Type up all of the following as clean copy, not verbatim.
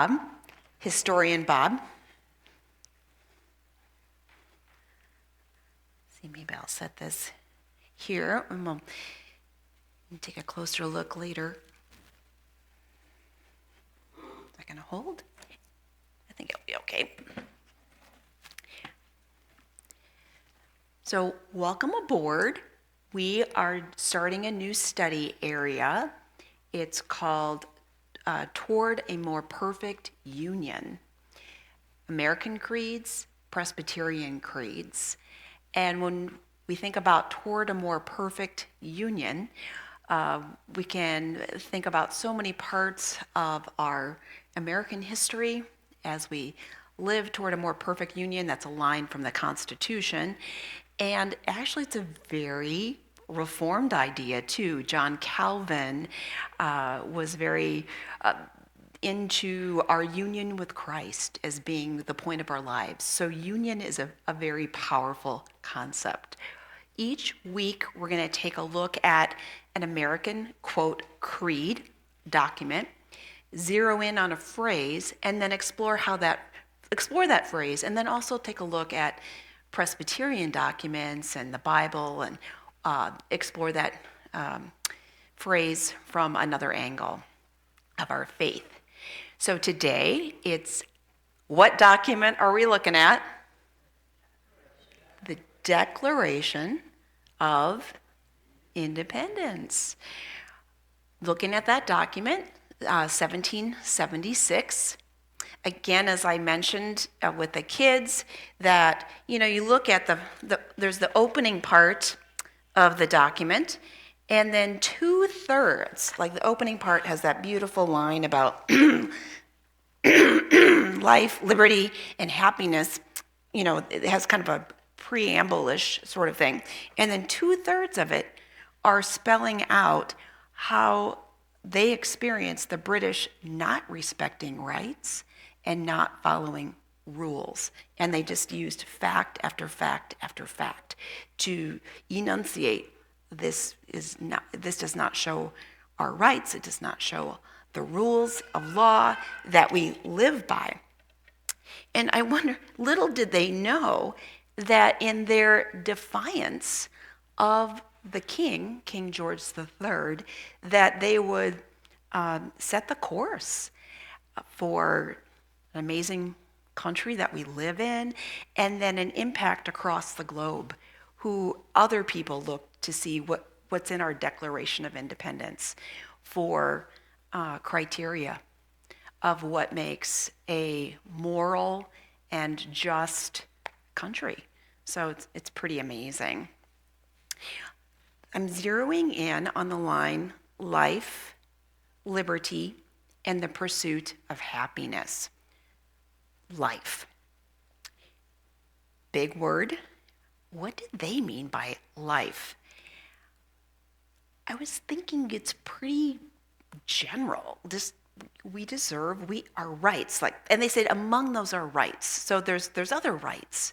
Bob, historian Bob. See, maybe I'll set this here and we'll take a closer look later. Is that going to hold? I think it'll be okay. So welcome aboard. We are starting a new study area. It's called Toward a More Perfect Union. American Creeds, Presbyterian Creeds. And when we think about toward a more perfect union, we can think about so many parts of our American history as we live toward a more perfect union. That's a line from the Constitution. And actually, it's a very Reformed idea, too. John Calvin was very into our union with Christ as being the point of our lives. So union is a very powerful concept. Each week, we're going to take a look at an American, quote, creed document, zero in on a phrase, and then explore that phrase, and then also take a look at Presbyterian documents and the Bible and explore that phrase from another angle of our faith. So today, it's what document are we looking at? The Declaration of Independence. Looking at that document, 1776. Again, as I mentioned with the kids, that, you look at there's the opening part of the document, and then 2/3, like the opening part has that beautiful line about life, liberty, and happiness. It has kind of a preamble-ish sort of thing. And then 2/3 of it are spelling out how they experienced the British not respecting rights and not following rules. And they just used fact after fact after fact to enunciate this does not show our rights. It does not show the rules of law that we live by. And I wonder, little did they know that in their defiance of the King George III, that they would set the course for an amazing country that we live in, and then an impact across the globe, who other people look to see what's in our Declaration of Independence for criteria of what makes a moral and just country. So it's pretty amazing. I'm zeroing in on the line life, liberty, and the pursuit of happiness. Life. Big word. What did they mean by life? I was thinking it's pretty general. Our rights, and they said among those are rights. So there's other rights,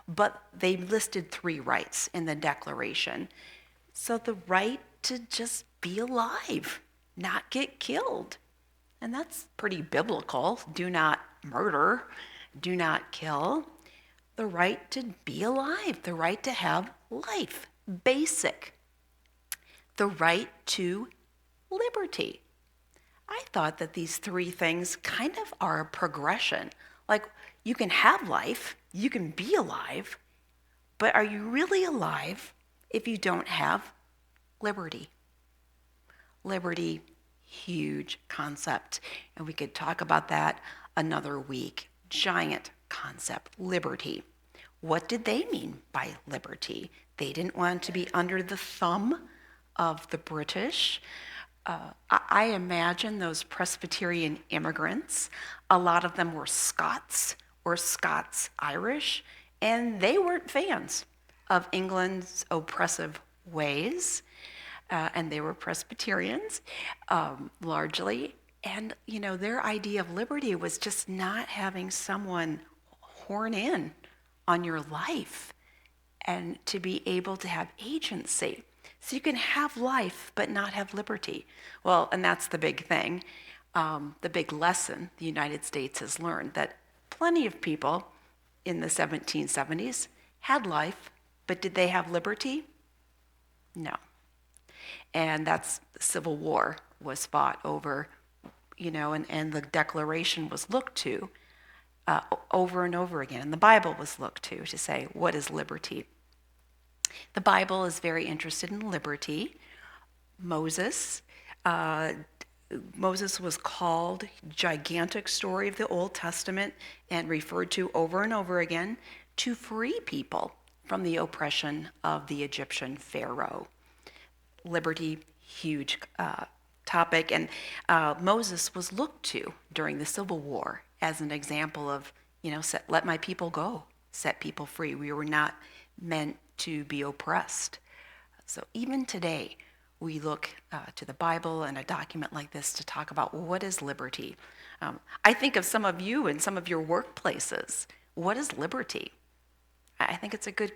but they listed 3 rights in the Declaration. So the right to just be alive, not get killed. And that's pretty biblical. Do not murder, do not kill. The right to be alive, the right to have life, basic. The right to liberty. I thought that these 3 things kind of are a progression. Like, you can have life, you can be alive, but are you really alive if you don't have liberty? Liberty, huge concept, and we could talk about that another week. Giant concept, liberty. What did they mean by liberty? They didn't want to be under the thumb of the British. I imagine those Presbyterian immigrants, a lot of them were Scots or Scots-Irish, and they weren't fans of England's oppressive ways, and they were Presbyterians largely. And, their idea of liberty was just not having someone horn in on your life and to be able to have agency. So you can have life but not have liberty. Well, and that's the big thing. the big lesson the United States has learned that plenty of people in the 1770s had life, but did they have liberty? No. And that's the Civil War was fought over, and the Declaration was looked to over and over again. And the Bible was looked to say, what is liberty? The Bible is very interested in liberty. Moses was called gigantic story of the Old Testament and referred to over and over again to free people from the oppression of the Egyptian Pharaoh. Liberty, huge topic, and Moses was looked to during the Civil War as an example of, let my people go, set people free. We were not meant to be oppressed. So even today, we look to the Bible and a document like this to talk about what is liberty. I think of some of you in some of your workplaces. What is liberty? I think it's a good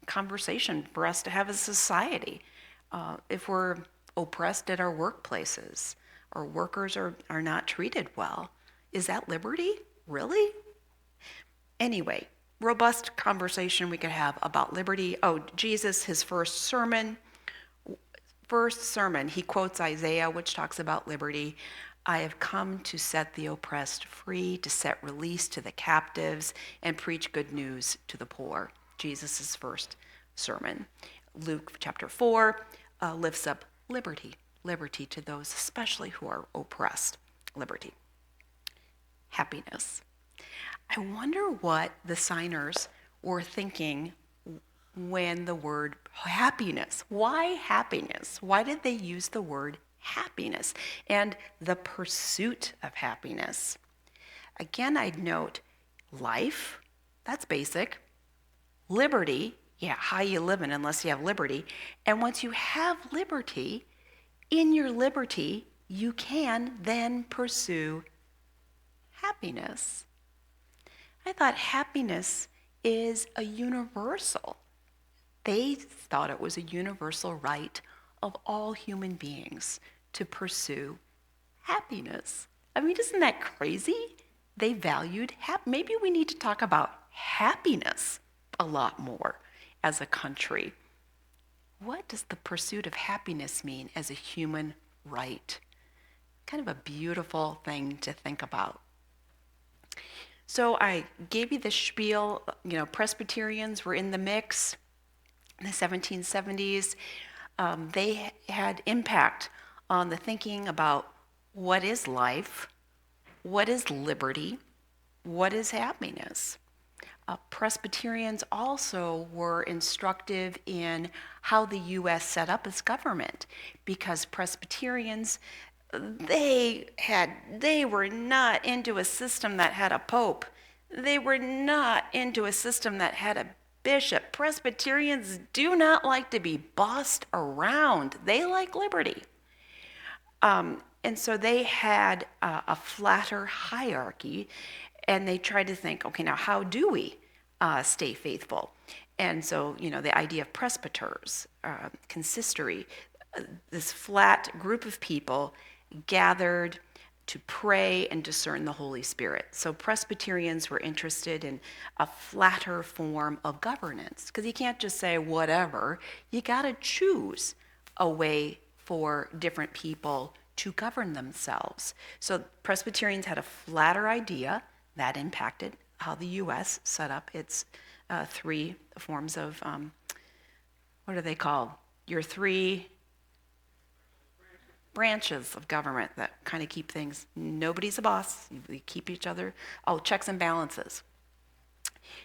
conversation for us to have as a society. If we're oppressed at our workplaces or workers are not treated well, is that liberty? Really? Anyway, robust conversation we could have about liberty. Oh, Jesus, his first sermon, he quotes Isaiah, which talks about liberty. I have come to set the oppressed free, to set release to the captives, and preach good news to the poor. Jesus' first sermon. Luke chapter 4 lifts up liberty to those especially who are oppressed. Liberty. Happiness. I wonder what the signers were thinking when the word happiness. Why happiness? Why did they use the word happiness and the pursuit of happiness? Again, I'd note life, that's basic. Liberty, how you living unless you have liberty. And once you have liberty, in your liberty, you can then pursue happiness. I thought happiness is a universal. They thought it was a universal right of all human beings to pursue happiness. I mean, isn't that crazy? They valued maybe we need to talk about happiness a lot more as a country. What does the pursuit of happiness mean as a human right? Kind of a beautiful thing to think about. So I gave you the spiel, Presbyterians were in the mix in the 1770s. They had impact on the thinking about what is life, what is liberty, what is happiness. Presbyterians also were instructive in how the U.S. set up its government, because Presbyterians, they were not into a system that had a pope. They were not into a system that had a bishop. Presbyterians do not like to be bossed around. They like liberty. And so they had a flatter hierarchy, and they tried to think, okay, now how do we stay faithful? And so, the idea of presbyters, consistory, this flat group of people gathered to pray and discern the Holy Spirit. So Presbyterians were interested in a flatter form of governance, because you can't just say whatever. You got to choose a way for different people to govern themselves. So Presbyterians had a flatter idea that impacted how the U.S. set up its three forms of, what are they called? Your three branches of government that kind of keep things, nobody's a boss, we keep each other, checks and balances.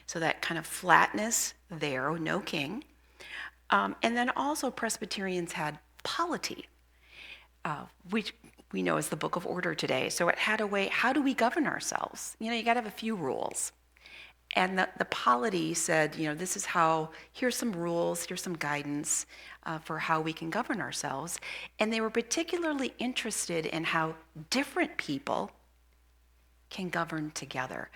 So that kind of flatness there, no king. And then also Presbyterians had polity, which we know as the Book of Order today. So it had a way, how do we govern ourselves? You got to have a few rules. And the polity said, this is how, here's some rules, here's some guidance for how we can govern ourselves. And they were particularly interested in how different people can govern together.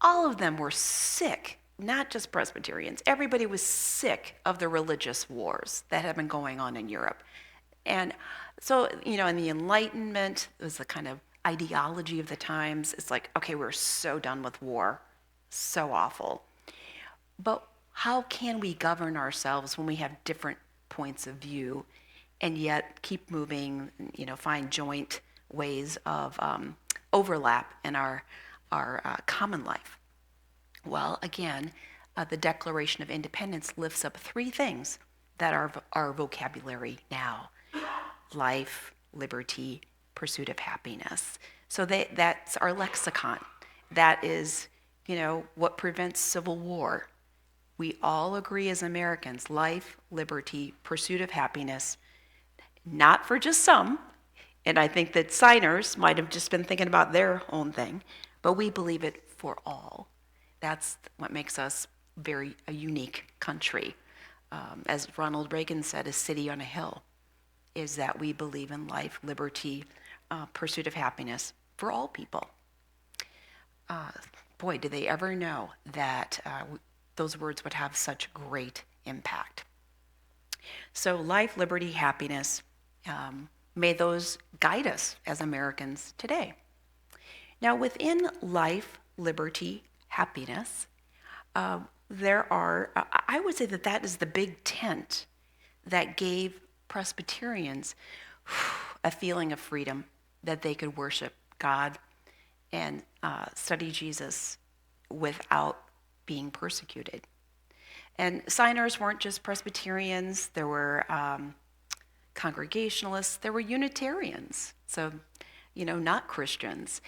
All of them were sick, not just Presbyterians. Everybody was sick of the religious wars that had been going on in Europe. And so, in the Enlightenment, it was the kind of ideology of the times. It's like, okay, we're so done with war. So awful. But how can we govern ourselves when we have different points of view and yet keep moving, find joint ways of overlap in our common life? Well, again, the Declaration of Independence lifts up three things that are our vocabulary now: life, liberty, pursuit of happiness. So that's our lexicon. That is, what prevents civil war. We all agree as Americans: life, liberty, pursuit of happiness, not for just some. And I think that signers might have just been thinking about their own thing, but we believe it for all. That's what makes us a unique country. As Ronald Reagan said, a city on a hill, is that we believe in life, liberty, pursuit of happiness for all people. Boy, did they ever know that those words would have such great impact. So life, liberty, happiness, may those guide us as Americans today. Now, within life, liberty, happiness, there are, I would say that is the big tent that gave Presbyterians a feeling of freedom, that they could worship God and study Jesus without being persecuted. And signers weren't just Presbyterians. There were Congregationalists. There were Unitarians. So, not Christians.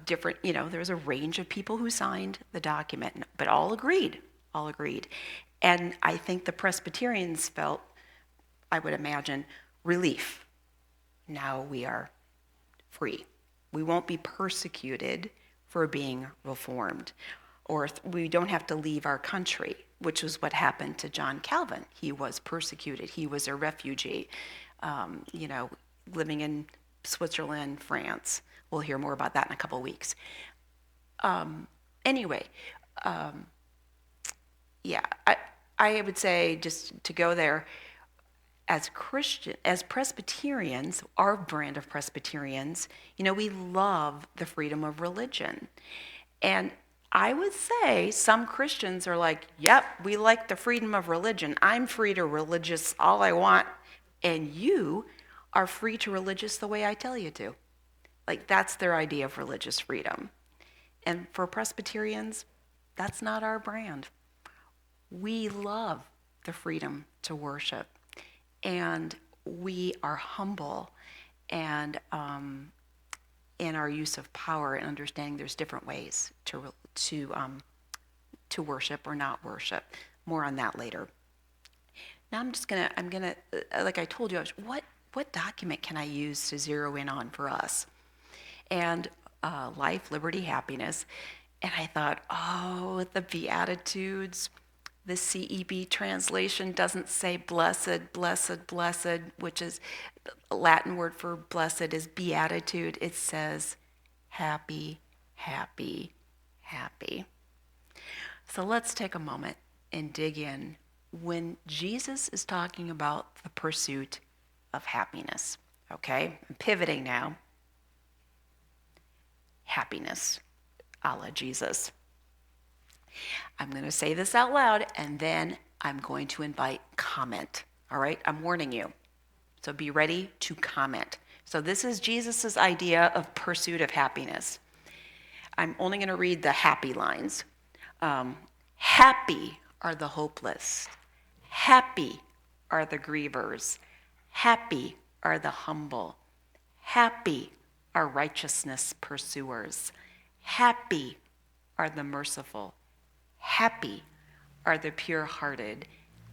Different, there was a range of people who signed the document, but all agreed. And I think the Presbyterians felt, I would imagine, relief. Now we are free. We won't be persecuted for being reformed, or we don't have to leave our country, which was what happened to John Calvin. He was persecuted. He was a refugee, living in Switzerland, France. We'll hear more about that in a couple of weeks. Anyway, I would say, just to go there, as Presbyterians, our brand of Presbyterians, we love the freedom of religion. And I would say some Christians are like, yep, we like the freedom of religion. I'm free to religious all I want, and you are free to religious the way I tell you to. Like, that's their idea of religious freedom. And for Presbyterians, that's not our brand. We love the freedom to worship, and we are humble and in our use of power and understanding there's different ways to worship or not worship. More on that later. Now I'm gonna like I told you, what document can I use to zero in on for us? And life, liberty, happiness. And I thought, the Beatitudes. The CEB translation doesn't say blessed, blessed, blessed, which is a Latin word for blessed is beatitude. It says happy, happy, happy. So let's take a moment and dig in when Jesus is talking about the pursuit of happiness. Okay, I'm pivoting now. Happiness, a la Jesus. I'm going to say this out loud, and then I'm going to invite comment. All right, I'm warning you. So be ready to comment. So this is Jesus's idea of pursuit of happiness. I'm only going to read the happy lines. Happy are the hopeless. Happy are the grievers. Happy are the humble. Happy are righteousness pursuers. Happy are the merciful. Happy are the pure-hearted.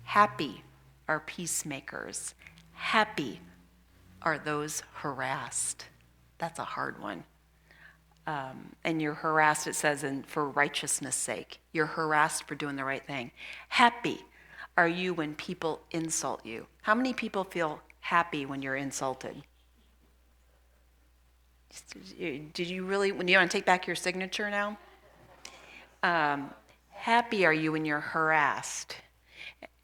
Happy are peacemakers. Happy are those harassed. That's a hard one. And you're harassed, it says, for righteousness' sake. You're harassed for doing the right thing. Happy are you when people insult you. How many people feel happy when you're insulted? Did you really, when you want to take back your signature now? Happy are you when you're harassed.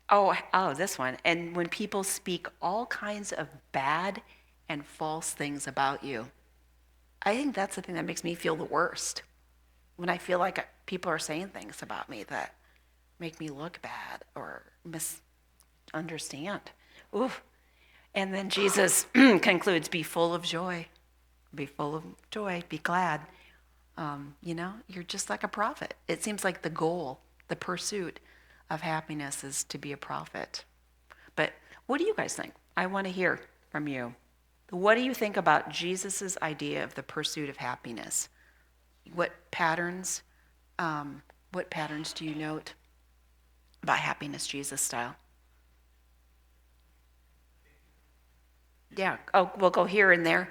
Oh, this one. And when people speak all kinds of bad and false things about you, I think that's the thing that makes me feel the worst. When I feel like people are saying things about me that make me look bad or misunderstand. Oof. And then Jesus concludes, be full of joy. Be full of joy. Be glad. You're just like a prophet. It seems like the goal, the pursuit of happiness is to be a prophet. But what do you guys think? I want to hear from you. What do you think about Jesus' idea of the pursuit of happiness? What patterns, do you note about happiness, Jesus style? Yeah. Oh, we'll go here and there.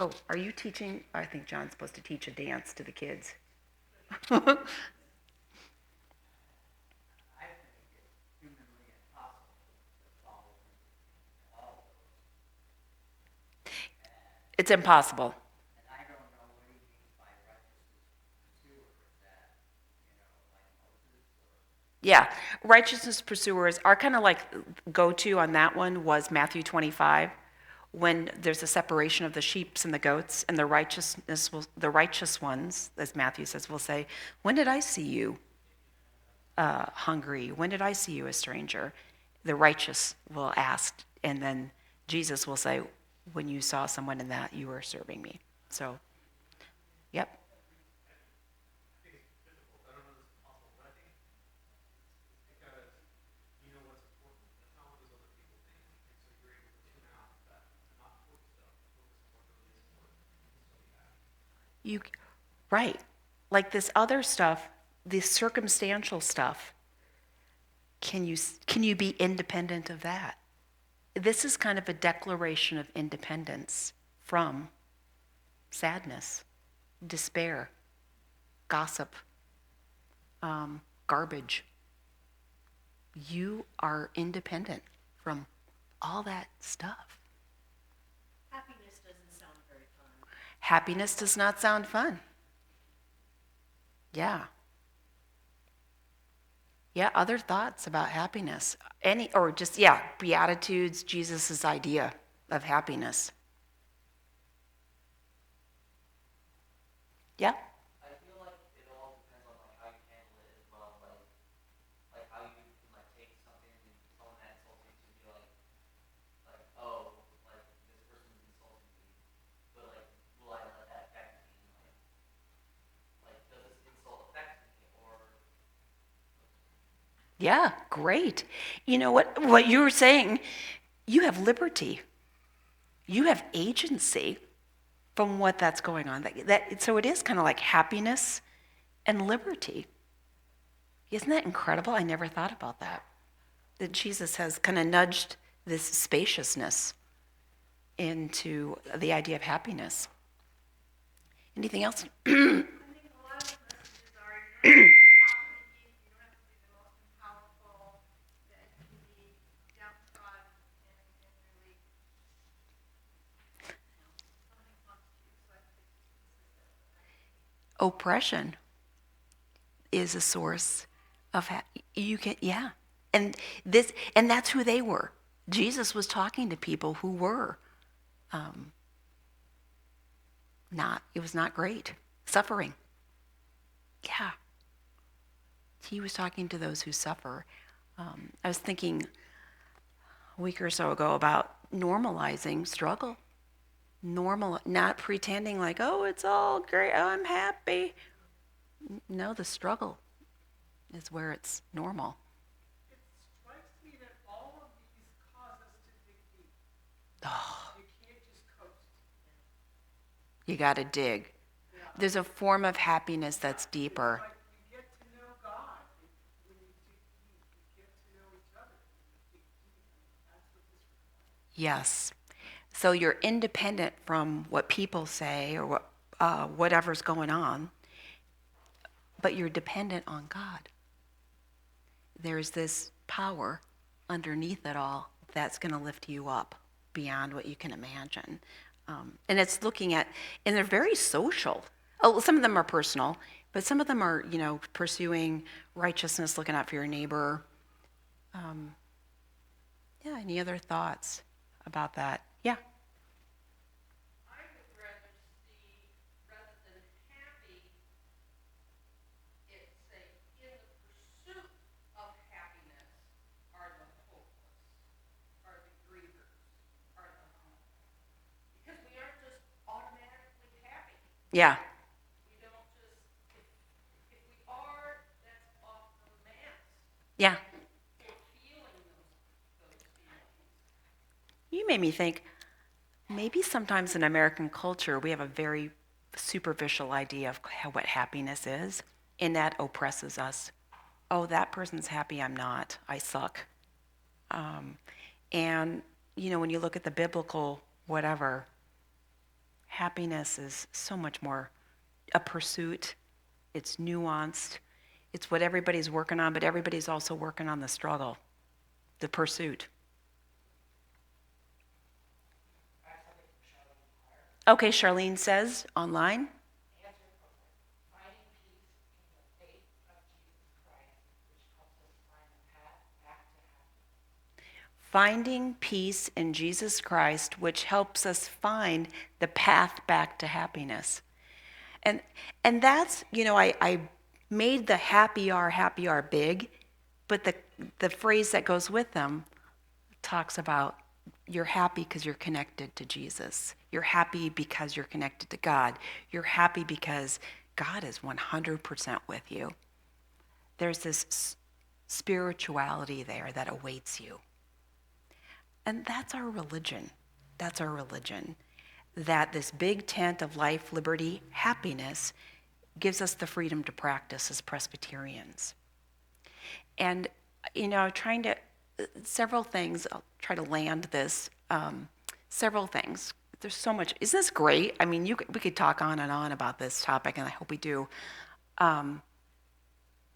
Oh, are you teaching? I think John's supposed to teach a dance to the kids. It's impossible. Yeah, righteousness pursuers are kind of like go-to on that one was Matthew 25, when there's a separation of the sheep and the goats, and the righteous ones, as Matthew says, will say, "When did I see you hungry? When did I see you a stranger?" The righteous will ask, and then Jesus will say, "When you saw someone in that, you were serving me." So, yep. You right. Like this other stuff, this circumstantial stuff, can you be independent of that? This is kind of a declaration of independence from sadness, despair, gossip, garbage. You are independent from all that stuff. Happiness doesn't sound very fun. Happiness does not sound fun. Yeah. Yeah, other thoughts about happiness? Beatitudes, Jesus' idea of happiness. Yeah? I feel like it all depends on like how you handle it as well, like how you can like take something someone that insults you to be like oh like this person's insulting me, but like will I let that affect me? Like does this insult affect me or Yeah, great. You know what you were saying, you have liberty. You have agency from what that's going on. So it is kind of like happiness and liberty. Isn't that incredible? I never thought about that. That Jesus has kind of nudged this spaciousness into the idea of happiness. Anything else? I think a lot of messages are you don't have to be top of the heap, you don't have to be the most powerful, that you can be downtrodden and really something comes to you. So I think Oppression is a source of you can and that's who they were. Jesus was talking to people who were not, it was not great, suffering. Yeah, he was talking to those who suffer. I was thinking a week or so ago about normalizing struggle, not pretending like, oh, it's all great, oh, I'm happy. No, the struggle is where it's normal. It strikes me that all of these cause us to dig deep. Oh, You can't just coast. you got to dig. There's a form of happiness that's deeper. Like you get to know God when you dig deep. You get to know each other when you dig deep. That's what this requires. Yes. So you're independent from what people say or whatever's going on, but you're dependent on God. There's this power underneath it all that's going to lift you up beyond what you can imagine. And it's looking at, and they're very social. Oh, some of them are personal, but some of them are, pursuing righteousness, looking out for your neighbor, Yeah, any other thoughts about that? Yeah. I would rather see, rather than happy, it say, in the pursuit of happiness are the hopeless, are the grievers, are the humble. Because we aren't just automatically happy. Yeah. We don't just, if we are, that's off the mask Yeah. for feeling those feelings. You made me think maybe sometimes in American culture we have a very superficial idea of what happiness is, and that oppresses us. Oh, that person's happy, I'm not. I suck. And, when you look at the biblical whatever, happiness is so much more a pursuit. It's nuanced. It's what everybody's working on, but everybody's also working on the struggle, the pursuit. Okay, Charlene says online. Finding peace in Jesus Christ, which helps us find the path back to happiness. And that's, I made the happy are big, but the phrase that goes with them talks about you're happy because you're connected to Jesus. You're happy because you're connected to God. You're happy because God is 100% with you. There's this spirituality there that awaits you. And that's our religion. That's our religion. That this big tent of life, liberty, happiness gives us the freedom to practice as Presbyterians. And, trying to, several things, I'll try to land this, several things. There's so much. Isn't this great? I mean, we could talk on and on about this topic, and I hope we do.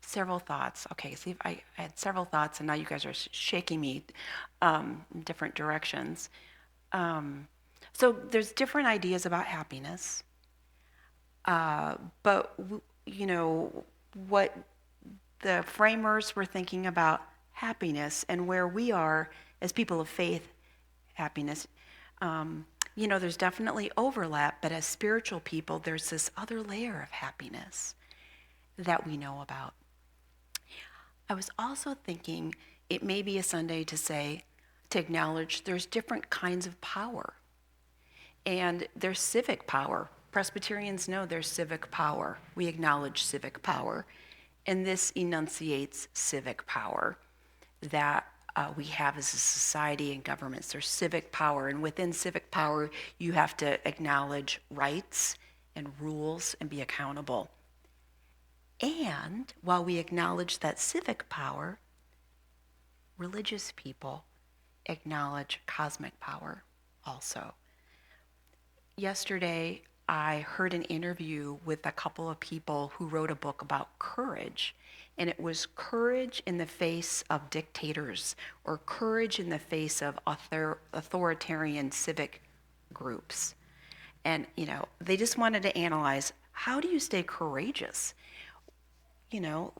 Several thoughts. Okay, see, I had several thoughts, and now you guys are shaking me in different directions. So there's different ideas about happiness, but what the framers were thinking about happiness and where we are as people of faith, happiness. There's definitely overlap, but as spiritual people, there's this other layer of happiness that we know about. I was also thinking it may be a Sunday to acknowledge there's different kinds of power. And there's civic power. Presbyterians know there's civic power. We acknowledge civic power. And this enunciates civic power that we have as a society and governments. There's civic power. And within civic power, you have to acknowledge rights and rules and be accountable. And while we acknowledge that civic power, religious people acknowledge cosmic power also. Yesterday, I heard an interview with a couple of people who wrote a book about courage, and it was courage in the face of dictators or courage in the face of authoritarian civic groups. And, they just wanted to analyze, how do you stay courageous?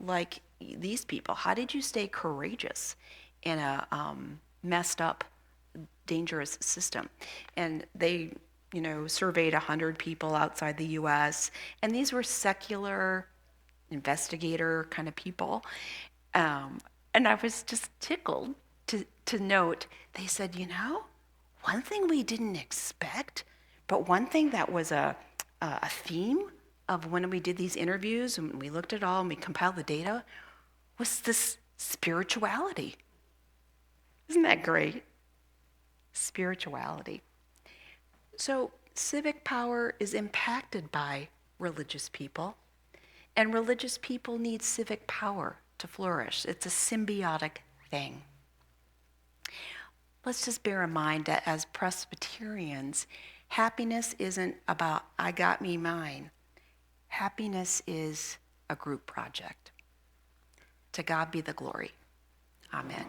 Like these people, how did you stay courageous in a messed up, dangerous system? And they, surveyed 100 people outside the U.S., and these were secular investigator kind of people. And I was just tickled to note, they said, one thing we didn't expect, but one thing that was a theme of when we did these interviews and we looked at all and we compiled the data was this spirituality. Isn't that great? Spirituality. So civic power is impacted by religious people, and religious people need civic power to flourish. It's a symbiotic thing. Let's just bear in mind that as Presbyterians, happiness isn't about I got me mine. Happiness is a group project. To God be the glory. Amen.